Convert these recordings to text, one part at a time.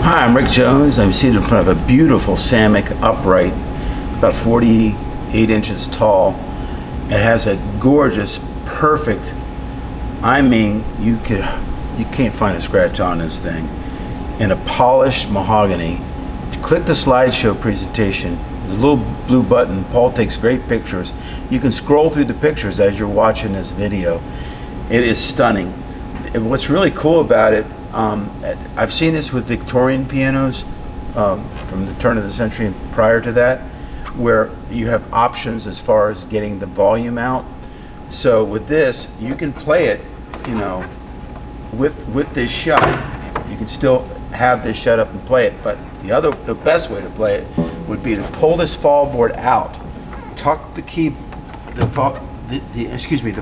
Hi, I'm Rick Jones. I'm seated in front of a beautiful Samick upright, about 48 inches tall. It has a gorgeous, perfect, I mean, you can't find a scratch on this thing, in a polished mahogany. Click the slideshow presentation. There's a little blue button. Paul takes great pictures. You can scroll through the pictures as you're watching this video. It is stunning. And what's really cool about it, I've seen this with Victorian pianos from the turn of the century and prior to that, where you have options as far as getting the volume out. So with this, you can play it, you know, with this shut. You can still have this shut up and play it, but the best way to play it would be to pull this fall board out, tuck the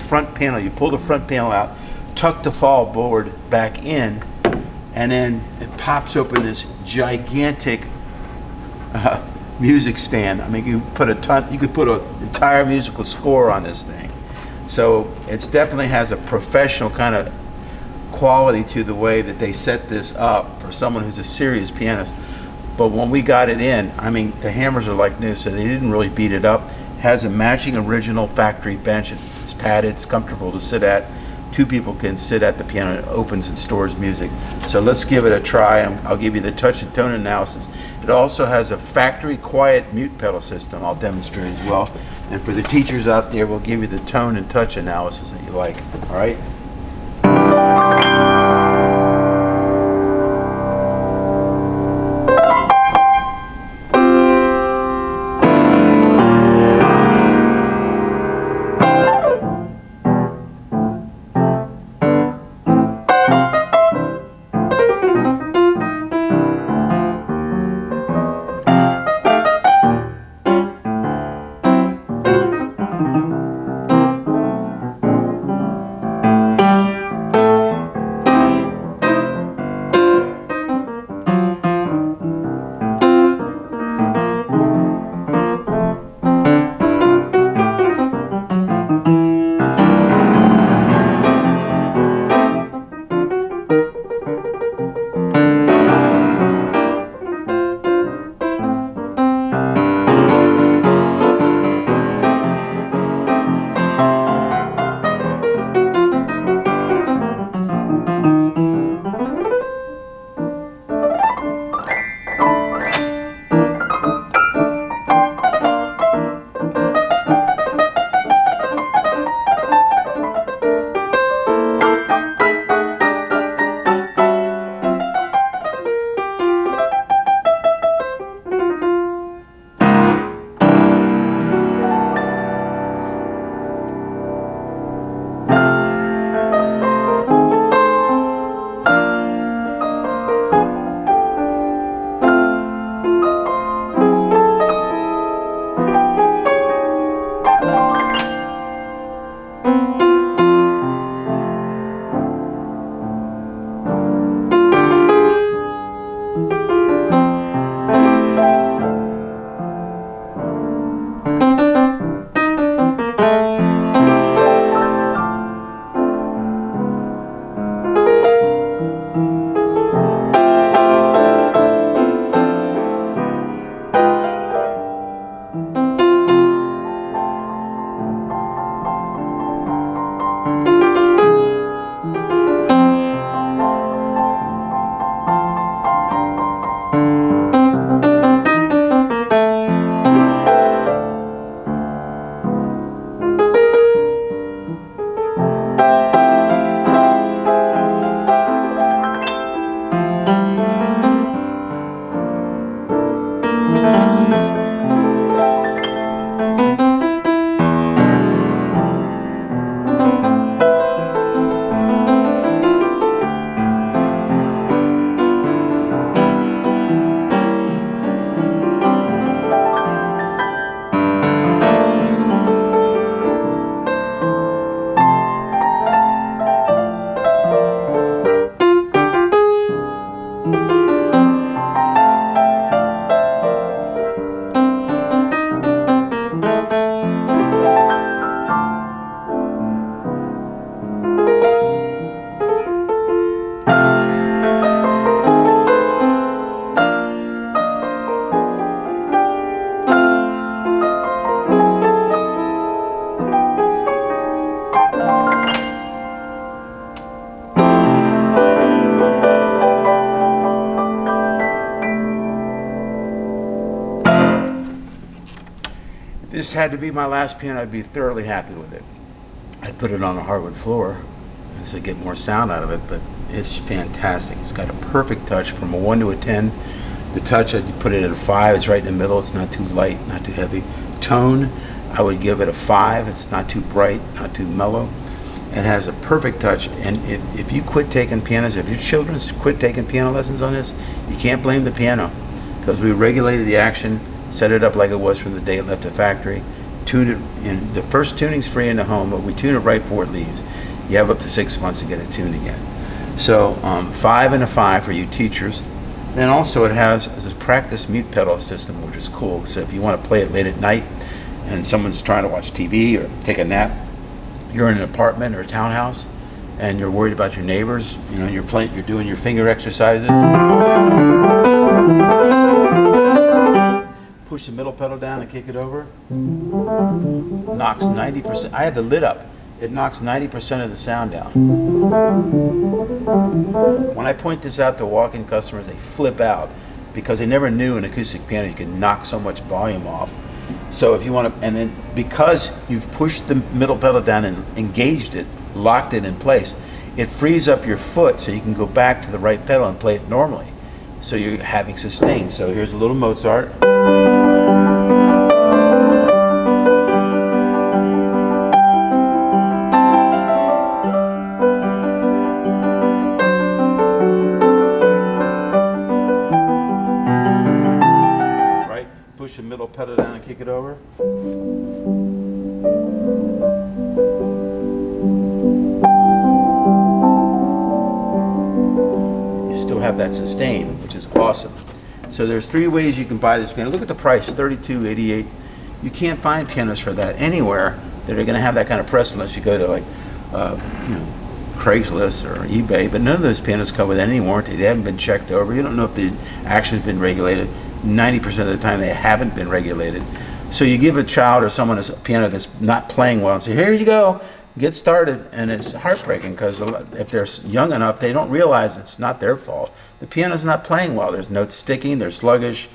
front panel. You pull the front panel out, tuck the fall board back in, and then it pops open this gigantic music stand. I mean, you could put an entire musical score on this thing. So it definitely has a professional kind of quality to the way that they set this up for someone who's a serious pianist. But when we got it in, I mean, the hammers are like new, so they didn't really beat it up. It has a matching original factory bench. It's padded, it's comfortable to sit at. Two people can sit at the piano. It opens and stores music. So let's give it a try. I'll give you the touch and tone analysis. It also has a factory quiet mute pedal system. I'll demonstrate as well. And for the teachers out there, we'll give you the tone and touch analysis that you like. All right? this had to be my last piano, I'd be thoroughly happy with it. I'd put it on a hardwood floor to get more sound out of it, but it's fantastic. It's got a perfect touch from a 1 to a 10. The touch, I'd put it at a 5. It's right in the middle. It's not too light, not too heavy. Tone, I would give it a 5. It's not too bright, not too mellow. It has a perfect touch. And if you quit taking pianos, if your children quit taking piano lessons on this, you can't blame the piano, because we regulated the action, set it up like it was from the day it left the factory, tuned it, and the first tuning's free in the home, but we tune it right before it leaves. You have up to 6 months to get it tuned again. So 5 and a 5 for you teachers. And also it has this practice mute pedal system, which is cool. So if you want to play it late at night and someone's trying to watch TV or take a nap, you're in an apartment or a townhouse and you're worried about your neighbors, you know, you're doing your finger exercises. Push the middle pedal down and kick it over. Knocks 90%. I had the lid up. It knocks 90% of the sound down. When I point this out to walk-in customers, they flip out because they never knew an acoustic piano you could knock so much volume off. So if you want to, and then because you've pushed the middle pedal down and engaged it, locked it in place, it frees up your foot so you can go back to the right pedal and play it normally. So you're having sustain. So here's a little Mozart. Push the middle pedal down and kick it over. You still have that sustain, which is awesome. So there's 3 ways you can buy this piano. Look at the price, $32.88. You can't find pianos for that anywhere that are going to have that kind of press unless you go to like, you know, Craigslist or eBay. But none of those pianos come with any warranty. They haven't been checked over. You don't know if the action's been regulated. 90% of the time they haven't been regulated. So you give a child or someone a piano that's not playing well and say, here you go, get started. And it's heartbreaking because if they're young enough, they don't realize it's not their fault. The piano's not playing well. There's notes sticking, they're sluggish,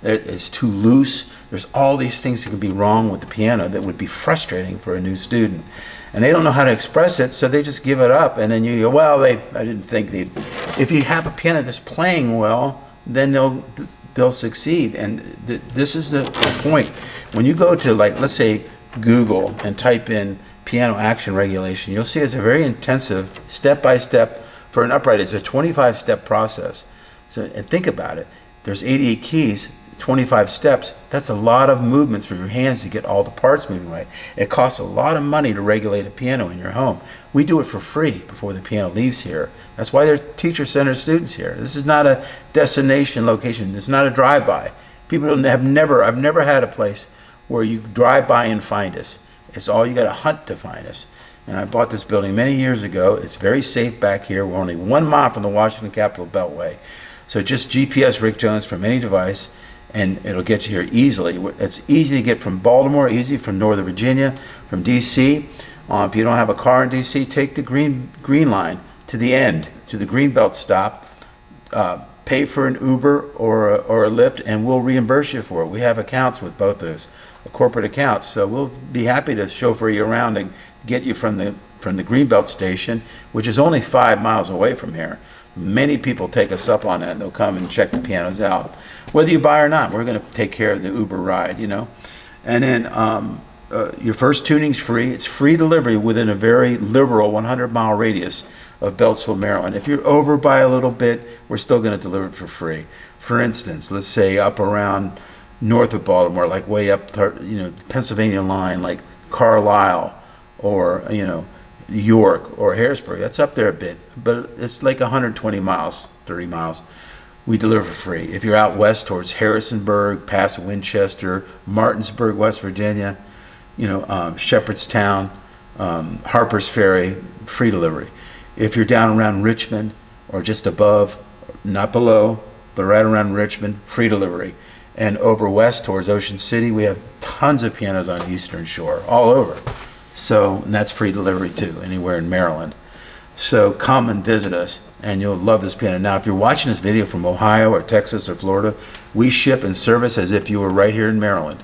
it's too loose. There's all these things that could be wrong with the piano that would be frustrating for a new student. And they don't know how to express it, so they just give it up. And then you go, well, I didn't think they'd. If you have a piano that's playing well, then they'll succeed. And this is the point. When you go to, like, let's say Google and type in piano action regulation, you'll see it's a very intensive step-by-step. For an upright, it's a 25-step process. So, and think about it. There's 88 keys, 25 steps. That's a lot of movements for your hands to get all the parts moving right. It costs a lot of money to regulate a piano in your home. We do it for free before the piano leaves here. That's why they're teacher-centered students here. This is not a destination location. It's not a drive-by. I've never had a place where you drive by and find us. It's all you got to hunt to find us. And I bought this building many years ago. It's very safe back here. We're only 1 mile from the Washington Capitol Beltway. So just GPS Rick Jones from any device, and it'll get you here easily. It's easy to get from Baltimore, easy from Northern Virginia, from D.C. If you don't have a car in D.C., take the green line to the end, to the Greenbelt stop. Pay for an Uber or a Lyft, and we'll reimburse you for it. We have accounts with both those, corporate accounts. So we'll be happy to chauffeur you around and get you from the Greenbelt station, which is only 5 miles away from here. Many people take us up on that, and they'll come and check the pianos out. Whether you buy or not, we're going to take care of the Uber ride, you know. And then your first tuning's free. It's free delivery within a very liberal 100-mile radius of Beltsville, Maryland. If you're over by a little bit, we're still going to deliver it for free. For instance, let's say up around north of Baltimore, like way up, you know, Pennsylvania line, like Carlisle, or, you know, York or Harrisburg. That's up there a bit, but it's like 120 miles, 30 miles. We deliver for free. If you're out west towards Harrisonburg, past Winchester, Martinsburg, West Virginia, you know, Shepherdstown, Harper's Ferry, free delivery. If you're down around Richmond or just above, not below, but right around Richmond, free delivery. And over west towards Ocean City, we have tons of pianos on the Eastern Shore, all over. So, and that's free delivery too, anywhere in Maryland. So come and visit us, and you'll love this piano. Now, if you're watching this video from Ohio or Texas or Florida, we ship and service as if you were right here in Maryland.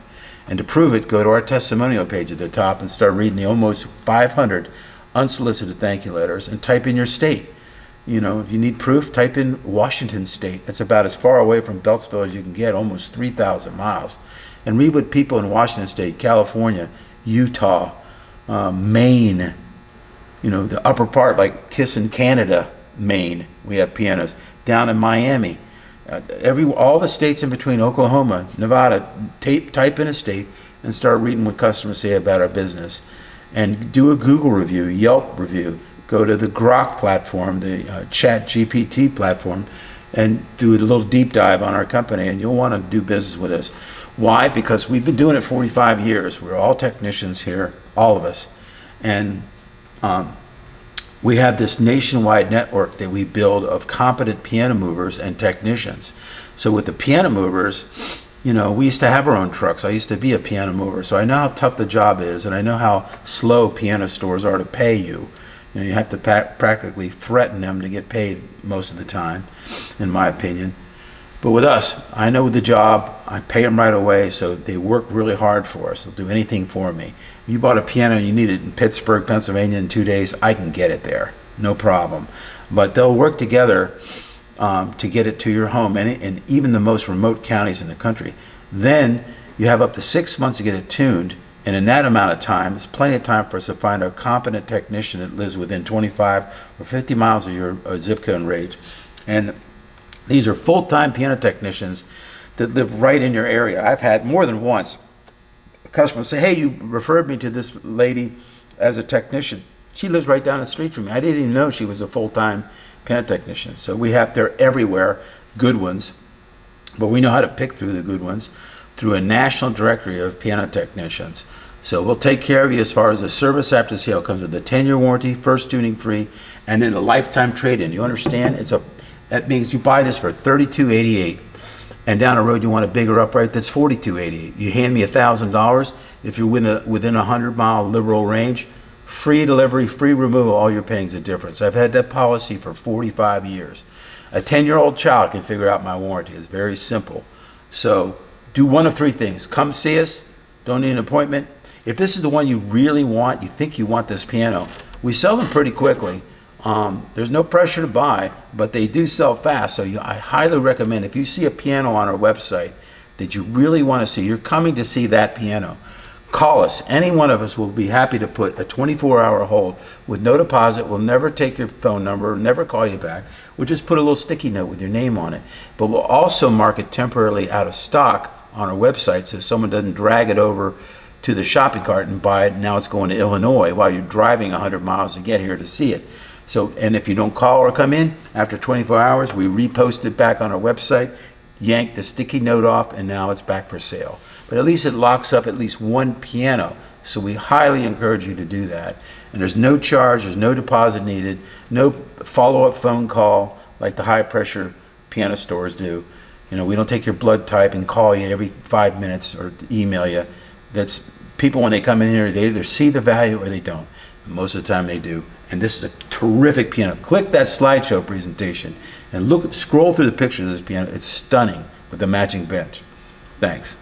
And to prove it, go to our testimonial page at the top and start reading the almost 500 unsolicited thank you letters and type in your state. You know, if you need proof, type in Washington State. That's about as far away from Beltsville as you can get, almost 3,000 miles. And read what people in Washington State, California, Utah, Maine, you know, the upper part, like Kissin, Canada, Maine, we have pianos. Down in Miami, all the states in between, Oklahoma, Nevada, type in a state and start reading what customers say about our business. And do a Google review, Yelp review. Go to the Grok platform, the Chat GPT platform, and do a little deep dive on our company, and you'll want to do business with us. Why? Because we've been doing it 45 years. We're all technicians here, all of us. And we have this nationwide network that we build of competent piano movers and technicians. So with the piano movers, you know, we used to have our own trucks. I used to be a piano mover, so I know how tough the job is, and I know how slow piano stores are to pay you. You know, you have to practically threaten them to get paid most of the time, in my opinion. But with us, I know the job, I pay them right away, so they work really hard for us. They'll do anything for me. If you bought a piano and you need it in Pittsburgh, Pennsylvania in 2 days, I can get it there, no problem. But they'll work together to get it to your home, and even the most remote counties in the country. Then you have up to 6 months to get it tuned, and in that amount of time, it's plenty of time for us to find a competent technician that lives within 25 or 50 miles of your zip code range. And these are full-time piano technicians that live right in your area. I've had more than once a customer say, hey, you referred me to this lady as a technician. She lives right down the street from me. I didn't even know she was a full-time piano technician. So they're everywhere, good ones, but we know how to pick through the good ones through a national directory of piano technicians. So we'll take care of you as far as the service after sale. Comes with a 10-year warranty, first tuning free, and then a lifetime trade-in. You understand? That means you buy this for $32.88, and down the road you want a bigger upright that's $42.88. You hand me $1,000 if you're within a 100-mile liberal range. Free delivery, free removal, all you're paying is the difference. I've had that policy for 45 years. A 10-year-old child can figure out my warranty. It's very simple. So do one of three things. Come see us. Don't need an appointment. If this is the one you really want, you think you want this piano, we sell them pretty quickly. There's no pressure to buy, but they do sell fast. So I highly recommend, if you see a piano on our website that you really want to see, you're coming to see that piano, call us. Any one of us will be happy to put a 24-hour hold with no deposit. We'll never take your phone number, never call you back. We'll just put a little sticky note with your name on it. But we'll also mark it temporarily out of stock on our website so someone doesn't drag it over to the shopping cart and buy it. Now it's going to Illinois while you're driving 100 miles to get here to see it. So, and if you don't call or come in, after 24 hours, we repost it back on our website, yank the sticky note off, and now it's back for sale. But at least it locks up at least one piano. So we highly encourage you to do that. And there's no charge, there's no deposit needed, no follow-up phone call like the high-pressure piano stores do. You know, we don't take your blood type and call you every 5 minutes or email you. That's people, when they come in here, they either see the value or they don't. And most of the time they do. And this is a terrific piano. Click that slideshow presentation and scroll through the pictures of this piano. It's stunning with the matching bench. Thanks.